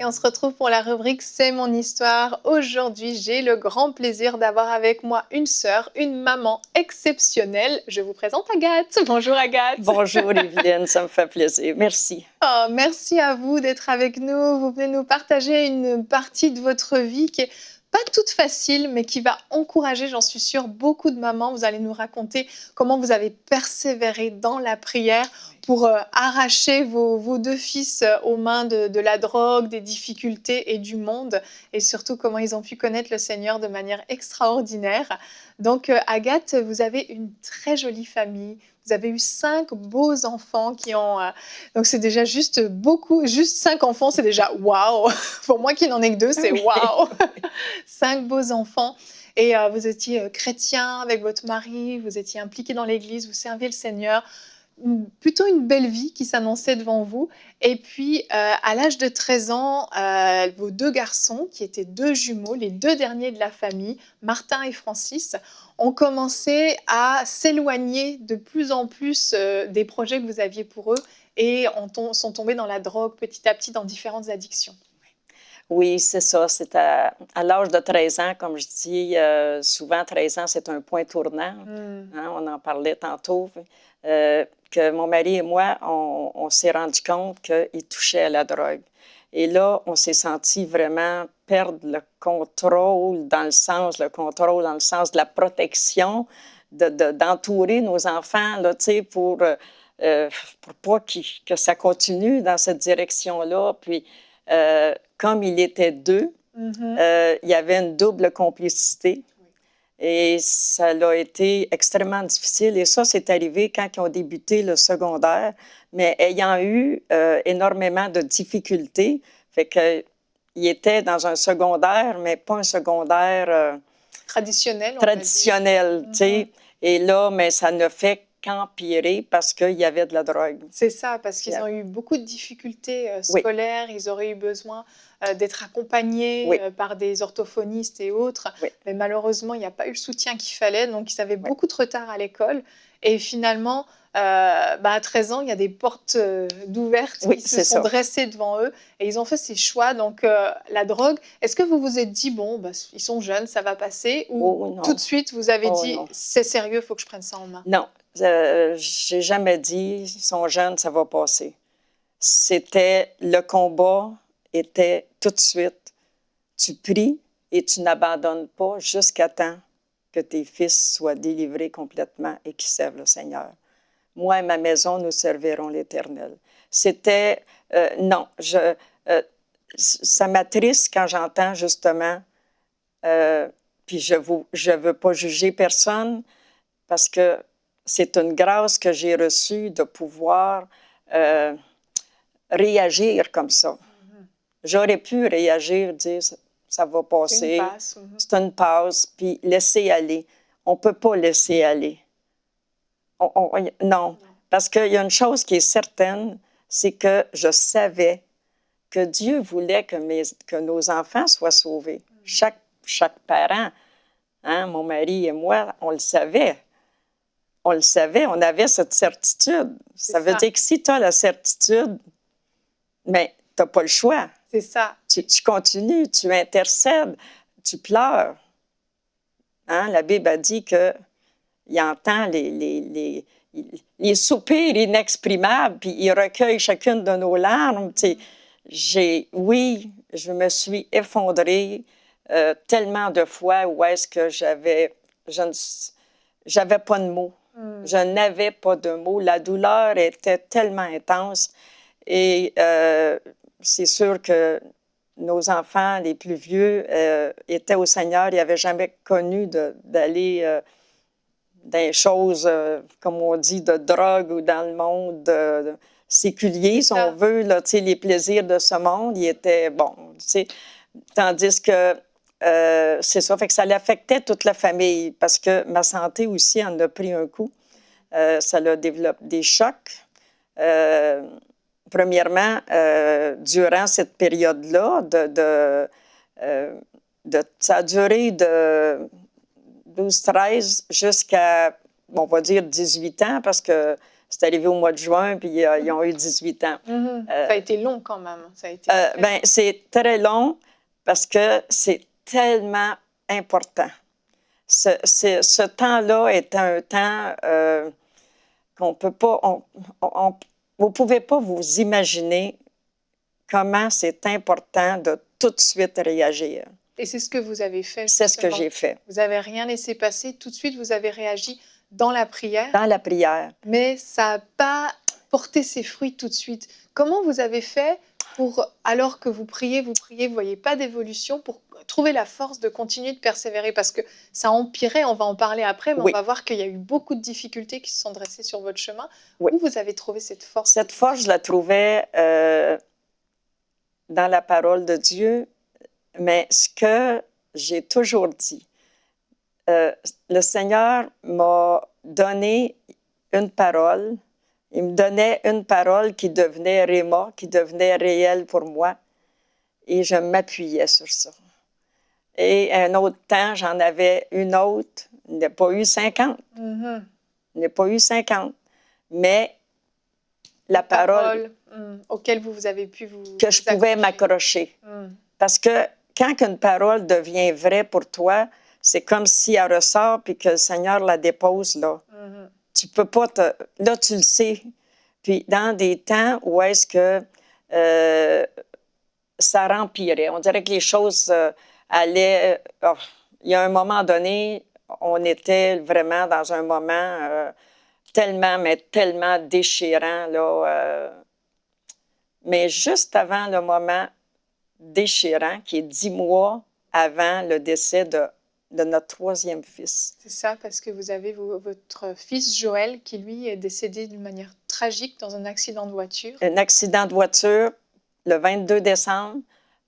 on se retrouve pour la rubrique C'est mon histoire. Aujourd'hui, j'ai le grand plaisir d'avoir avec moi une sœur, une maman exceptionnelle. Je vous présente Agathe. Bonjour Agathe. Bonjour Evelyne, ça me fait plaisir. Merci. Oh, merci à vous d'être avec nous. Vous venez nous partager une partie de votre vie qui est pas toute facile, mais qui va encourager, j'en suis sûre, beaucoup de mamans. Vous allez nous raconter comment vous avez persévéré dans la prière pour arracher vos deux fils aux mains de la drogue, des difficultés et du monde, et surtout comment ils ont pu connaître le Seigneur de manière extraordinaire. Donc, Agathe, vous avez une très jolie famille. Vous avez eu 5 beaux enfants qui ont... donc, c'est déjà juste beaucoup. Juste 5 enfants, c'est déjà waouh. Pour moi qui n'en ai que 2, c'est waouh. 5 beaux enfants. Et vous étiez chrétien avec votre mari, vous étiez impliqué dans l'église, vous serviez le Seigneur. Plutôt une belle vie qui s'annonçait devant vous. Et puis, à l'âge de 13 ans, vos 2 garçons, qui étaient 2 jumeaux, les 2 derniers de la famille, Martin et Francis, ont commencé à s'éloigner de plus en plus des projets que vous aviez pour eux et sont tombés dans la drogue petit à petit, dans différentes addictions. Oui, c'est ça. C'est à l'âge de 13 ans, comme je dis, souvent 13 ans, c'est un point tournant. Hein, on en parlait tantôt. Que mon mari et moi, on s'est rendu compte qu'il touchait à la drogue. Et là, on s'est senti vraiment perdre le contrôle dans le sens de la protection, d'entourer nos enfants, là, pour pas que ça continue dans cette direction-là. Puis, comme il était 2, il y avait une double complicité. Et ça a été extrêmement difficile. Et ça, c'est arrivé quand ils ont débuté le secondaire, mais ayant eu énormément de difficultés, fait qu'ils étaient dans un secondaire, mais pas un secondaire traditionnel, tu sais. Et là, mais ça ne fait qu'empirer parce qu'il y avait de la drogue. C'est ça, parce qu'ils ont eu beaucoup de difficultés scolaires, ils auraient eu besoin d'être accompagnés par des orthophonistes et autres, mais malheureusement, il n'y a pas eu le soutien qu'il fallait, donc ils avaient beaucoup de retard à l'école. Et finalement, à 13 ans, il y a des portes d'ouvertes qui se sont dressées devant eux, et ils ont fait ces choix. Donc, la drogue, est-ce que vous vous êtes dit, bon, ils sont jeunes, ça va passer, ou tout de suite, vous avez dit, c'est sérieux, il faut que je prenne ça en main? Non. J'ai jamais dit, ils sont jeunes, ça va passer. C'était, le combat était tout de suite, tu pries et tu n'abandonnes pas jusqu'à temps que tes fils soient délivrés complètement et qu'ils servent le Seigneur. Moi et ma maison, nous servirons l'Éternel. C'était, non, ça m'attriste quand j'entends justement, puis je veux pas juger personne parce que c'est une grâce que j'ai reçue de pouvoir réagir comme ça. J'aurais pu réagir, dire ça va passer, c'est une passe, puis laisser aller. On ne peut pas laisser aller. Non, parce qu'il y a une chose qui est certaine, c'est que je savais que Dieu voulait que nos enfants soient sauvés. Chaque parent, hein, mon mari et moi, on le savait. On le savait, on avait cette certitude. Ça veut dire que si tu as la certitude, mais tu n'as pas le choix. C'est ça. Tu continues, tu intercèdes, tu pleures. Hein? La Bible a dit qu'il entend les soupirs inexprimables, puis il recueille chacune de nos larmes. Oui, je me suis effondrée tellement de fois où est-ce que j'avais pas de mots. Je n'avais pas de mots. La douleur était tellement intense. Et c'est sûr que nos enfants, les plus vieux, étaient au Seigneur. Ils n'avaient jamais connu d'aller dans les choses, comme on dit, de drogue ou dans le monde séculier, si on veut, là, les plaisirs de ce monde. Ils étaient, tandis que c'est ça, fait que ça l'affectait toute la famille parce que ma santé aussi en a pris un coup. Ça a développé des chocs. Premièrement, durant cette période-là, ça a duré de 12-13 jusqu'à, on va dire, 18 ans parce que C'est arrivé au mois de juin, puis ils ont eu 18 ans. Ça a été long quand même. Ça a été ben, c'est très long parce que c'est tellement important. Ce temps-là est un temps qu'on peut pas... vous ne pouvez pas vous imaginer comment c'est important de tout de suite réagir. Et c'est ce que vous avez fait. C'est ce que j'ai fait. Vous n'avez rien laissé passer. Tout de suite, vous avez réagi dans la prière. Dans la prière. Mais ça n'a pas porté ses fruits tout de suite. Comment vous avez fait pour, alors que vous priez, vous ne voyez pas d'évolution, pour trouver la force de continuer de persévérer? Parce que ça empirait, on va en parler après, mais on va voir qu'il y a eu beaucoup de difficultés qui se sont dressées sur votre chemin. Où vous avez trouvé cette force? Cette force, je la trouvais dans la parole de Dieu. Mais ce que j'ai toujours dit, le Seigneur m'a donné une parole. Il me donnait une parole qui devenait réma, qui devenait réelle pour moi. Et je m'appuyais sur ça. Et un autre temps, j'en avais une autre. Il n'y a pas eu 50. Il n'y a pas eu 50. Mais la parole auquel vous avez pu vous... Que je pouvais m'accrocher. Parce que quand une parole devient vraie pour toi, c'est comme si elle ressort puis que le Seigneur la dépose là. Tu peux pas te... Là, tu le sais. Puis dans des temps où est-ce que ça rempirait, on dirait que les choses allaient... il y a un moment donné, on était vraiment dans un moment tellement, mais tellement déchirant, là. Mais juste avant le moment déchirant, qui est 10 mois avant le décès de notre 3e fils. C'est ça, parce que vous avez votre fils Joël qui, lui, est décédé d'une manière tragique dans un accident de voiture. Un accident de voiture le 22 décembre,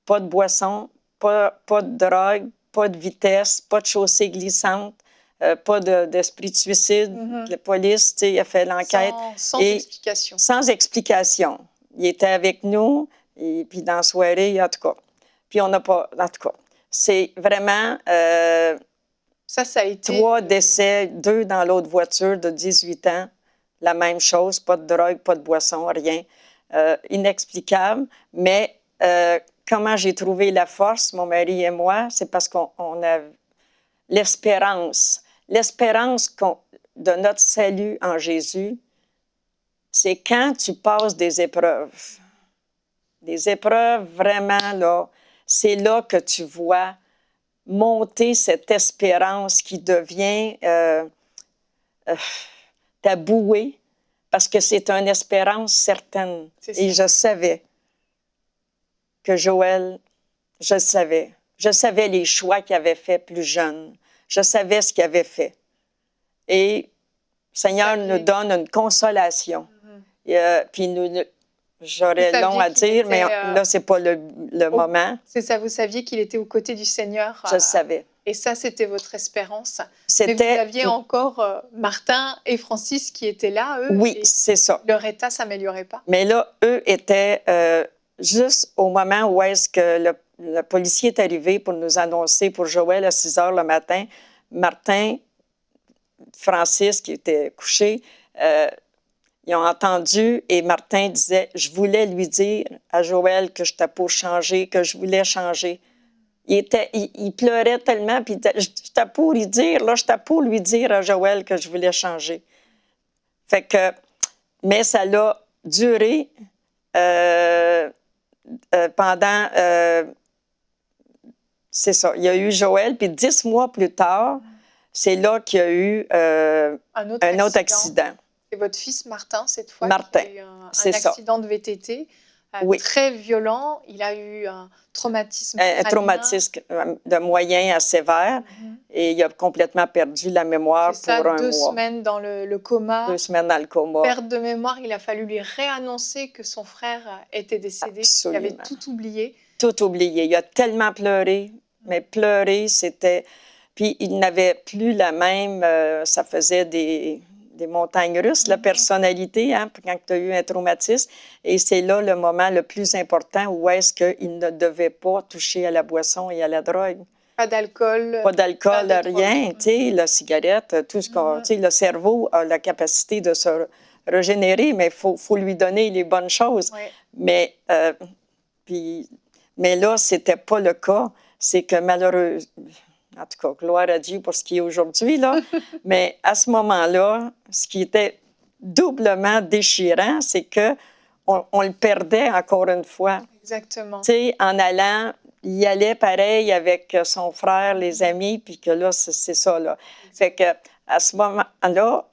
pas de boisson, pas de drogue, pas de vitesse, pas de chaussée glissante, pas d'esprit de suicide. La police, a fait l'enquête. Sans explication. Sans explication. Il était avec nous, et puis dans la soirée, en tout cas. Puis on n'a pas... En tout cas, c'est vraiment... ça a été... 3 décès, 2 dans l'autre voiture de 18 ans. La même chose, pas de drogue, pas de boisson, rien. Inexplicable. Mais comment j'ai trouvé la force, mon mari et moi, c'est parce qu'on a l'espérance. L'espérance de notre salut en Jésus, c'est quand tu passes des épreuves. Des épreuves, vraiment, là, c'est là que tu vois monter cette espérance qui devient ta bouée, parce que c'est une espérance certaine. Et je savais que Joël, je le savais. Je savais les choix qu'il avait faits plus jeune. Je savais ce qu'il avait fait. Et le Seigneur nous donne une consolation. Puis j'aurais long à dire, mais là, ce n'est pas le moment. C'est ça, vous saviez qu'il était aux côtés du Seigneur. Je le savais. Et ça, c'était votre espérance. Mais vous aviez encore Martin et Francis qui étaient là, eux. Oui, c'est ça. Leur état ne s'améliorait pas. Mais là, eux étaient juste au moment où est-ce que le policier est arrivé pour nous annoncer pour Joël à 6 heures le matin. Martin, Francis, qui était couché, ils ont entendu et Martin disait « Je voulais lui dire à Joël que j'étais pour changer, que je voulais changer. » Il pleurait tellement, puis j'étais pour lui dire, là, j'étais pour lui dire à Joël que je voulais changer. Fait que, mais ça l'a duré pendant... c'est ça, il y a eu Joël, puis 10 mois plus tard, c'est là qu'il y a eu un autre accident. C'est votre fils Martin, cette fois, Martin, qui a eu un accident de VTT très violent. Il a eu un traumatisme Un traumatisme de moyen à sévère. Et il a complètement perdu la mémoire pour un mois. 2 semaines dans le coma. 2 semaines dans le coma. Perte de mémoire, il a fallu lui réannoncer que son frère était décédé. Absolument. Il avait tout oublié. Tout oublié. Il a tellement pleuré, mais pleurer, c'était... Puis il n'avait plus la même... ça faisait des montagnes russes, la personnalité, hein, quand tu as eu un traumatisme. Et c'est là le moment le plus important où est-ce qu'il ne devait pas toucher à la boisson et à la drogue. Pas d'alcool. Pas d'alcool, rien. Tu sais, la cigarette, tout ce qu'on... Tu sais, le cerveau a la capacité de se régénérer, mais faut lui donner les bonnes choses. Oui. Mais, mais là, c'était pas le cas. C'est que malheureusement, en tout cas, gloire à Dieu pour ce qui est aujourd'hui, là. Mais à ce moment-là, ce qui était doublement déchirant, c'est que on le perdait encore une fois. Exactement. Tu sais, en allant, il allait pareil avec son frère, les amis, puis que là, c'est ça, là. Fait que à ce moment-là,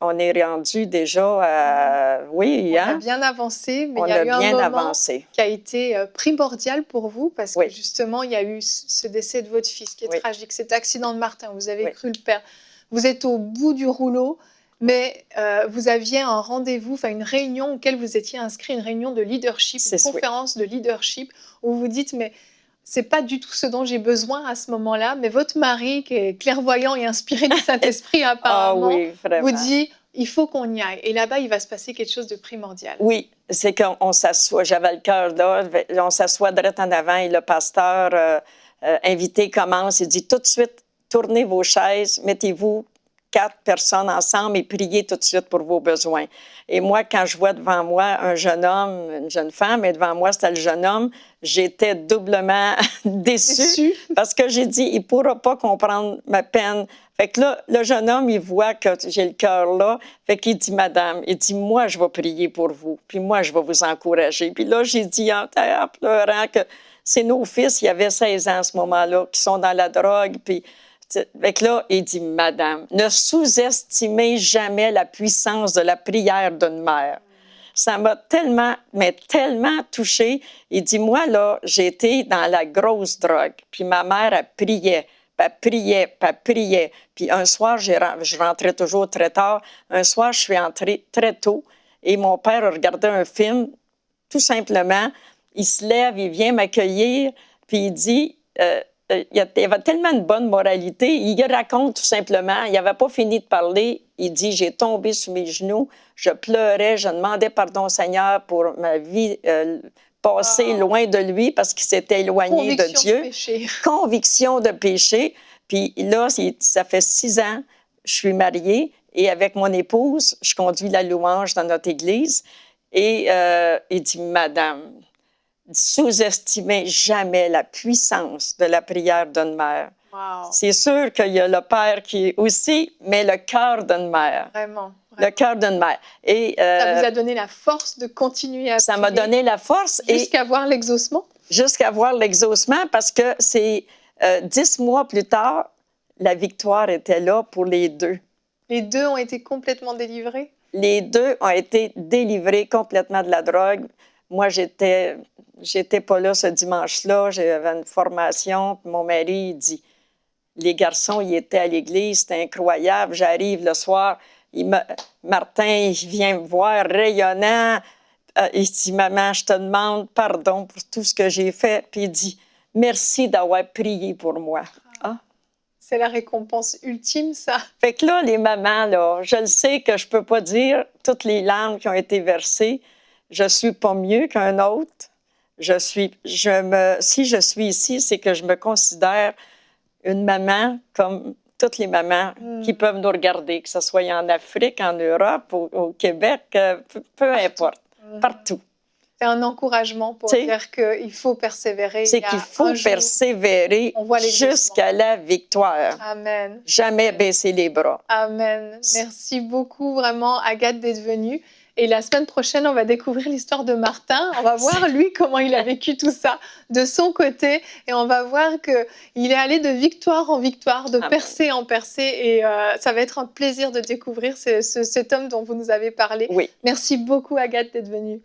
on est rendu déjà à... Oui, on a bien avancé, mais on il y a eu un moment avancé. qui a été primordial pour vous, parce que Oui. justement, il y a eu ce décès de votre fils qui est Oui. tragique, cet accident de Martin, vous avez Oui. cru le perdre. Vous êtes au bout du rouleau, mais vous aviez un rendez-vous, enfin une réunion auquel vous étiez inscrit, une réunion de leadership, une conférence de leadership, où vous dites, mais c'est pas du tout ce dont j'ai besoin à ce moment-là, mais votre mari, qui est clairvoyant et inspiré du Saint-Esprit apparemment, oui, vous dit, il faut qu'on y aille. Et là-bas, il va se passer quelque chose de primordial. Oui, c'est qu'on s'assoit, j'avais le cœur là, on s'assoit direct en avant et le pasteur invité commence, il dit tout de suite, tournez vos chaises, mettez-vous 4 personnes ensemble et priez tout de suite pour vos besoins. Et moi, quand je vois devant moi un jeune homme, une jeune femme, et devant moi, c'était le jeune homme, j'étais doublement déçue parce que j'ai dit, il ne pourra pas comprendre ma peine. Fait que là, le jeune homme, il voit que j'ai le cœur là. Fait qu'il dit, madame, il dit, moi, je vais prier pour vous. Puis moi, je vais vous encourager. Puis là, j'ai dit en pleurant que c'est nos fils, il y avait 16 ans à ce moment-là, qui sont dans la drogue. Puis fait que là, il dit, madame, ne sous-estimez jamais la puissance de la prière d'une mère. Ça m'a tellement, mais tellement touchée. Il dit, moi, là, j'ai été dans la grosse drogue. Puis ma mère, elle priait. Puis elle priait, puis elle priait. Puis un soir, je rentrais toujours très tard. Un soir, je suis entrée très tôt. Et mon père a regardé un film, tout simplement. Il se lève, il vient m'accueillir. Puis il dit... il avait tellement une bonne moralité. Il raconte tout simplement, il n'avait pas fini de parler. Il dit, j'ai tombé sur mes genoux, je pleurais, je demandais pardon au Seigneur pour ma vie passée loin de lui parce qu'il s'était éloigné de Dieu. De péché. Conviction de péché. Puis là, ça fait 6 ans, je suis mariée et avec mon épouse, je conduis la louange dans notre église. Et il dit, madame, sous-estimez jamais la puissance de la prière d'une mère. Wow. C'est sûr qu'il y a le père qui est aussi, mais le cœur d'une mère. Vraiment. Le cœur d'une mère. Et, ça vous a donné la force de continuer à prier. Ça m'a donné la force. Jusqu'à voir l'exaucement? Jusqu'à voir l'exaucement, parce que c'est 10 mois plus tard, la victoire était là pour les deux. Les deux ont été complètement délivrés? Les deux ont été délivrés complètement de la drogue. Moi, j'étais pas là ce dimanche-là. J'avais une formation. Puis mon mari, il dit, les garçons, ils étaient à l'église. C'était incroyable. J'arrive le soir. Martin, il vient me voir rayonnant. Il dit, maman, je te demande pardon pour tout ce que j'ai fait. Puis il dit, merci d'avoir prié pour moi. Ah. C'est la récompense ultime, ça. Fait que là, les mamans, là, je le sais que je peux pas dire toutes les larmes qui ont été versées. Je suis pas mieux qu'un autre. Si je suis ici, c'est que je me considère une maman comme toutes les mamans qui peuvent nous regarder, que ce soit en Afrique, en Europe, au Québec, peu importe, partout. C'est un encouragement pour dire qu'il faut persévérer. C'est qu'il faut persévérer jusqu'à la victoire. Amen. Jamais baisser les bras. Amen. Merci beaucoup, vraiment, Agathe, d'être venue. Et la semaine prochaine, on va découvrir l'histoire de Martin. On va voir, lui, comment il a vécu tout ça de son côté. Et on va voir qu'il est allé de victoire en victoire, de percée en percée. Et ça va être un plaisir de découvrir cet homme dont vous nous avez parlé. Oui. Merci beaucoup, Agathe, d'être venue.